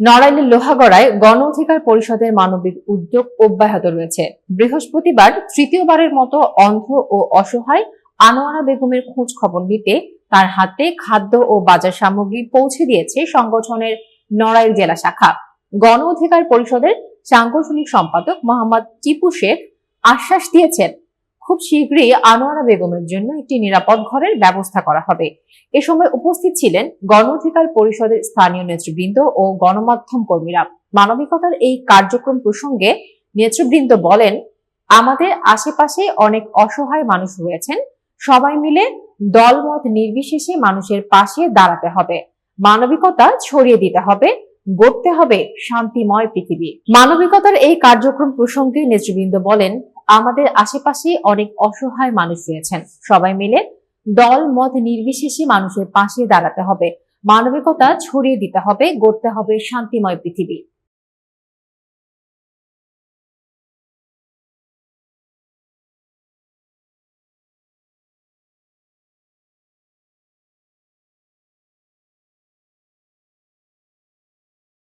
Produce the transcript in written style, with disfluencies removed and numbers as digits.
নড়াইলের লোহাগড়ায় গণ অধিকার পরিষদের মানবিক উদ্যোগ অব্যাহত রয়েছে। বৃহস্পতিবার তৃতীয়বারের মতো অন্ধ ও অসহায় আনোয়ারা বেগমের খোঁজ খবর নিতে তার হাতে খাদ্য ও বাজার সামগ্রী পৌঁছে দিয়েছে সংগঠনের নড়াইল জেলা শাখা। গণ অধিকার পরিষদের সাংগঠনিক সম্পাদক মোহাম্মদ টিপু শেখ আশ্বাস দিয়েছেন, খুব শীঘ্রই আনোয়ারা বেগমের জন্য একটি নিরাপদ ঘরের ব্যবস্থা করা হবে। এ সময় উপস্থিত ছিলেন গণ অধিকার পরিষদের স্থানীয় নেতৃবৃন্দ ও গণমাধ্যম কর্মীরা। মানবিকতার এই কার্যক্রম প্রসঙ্গে নেতৃবৃন্দ বলেন, আমাদের আশেপাশে অনেক অসহায় মানুষ রয়েছেন। সবাই মিলে দলমত নির্বিশেষে মানুষের পাশে দাঁড়াতে হবে, মানবিকতা ছড়িয়ে দিতে হবে, গড়তে হবে শান্তিময় পৃথিবী। মানবিকতার এই কার্যক্রম প্রসঙ্গে নেতৃবৃন্দ বলেন, আমাদের আশেপাশে অনেক অসহায় মানুষ রয়েছেন। সবাই মিলে দল মত নির্বিশেষে মানুষের পাশে দাঁড়াতে হবে, মানবিকতা ছড়িয়ে দিতে হবে, গড়তে হবে শান্তিময় পৃথিবী।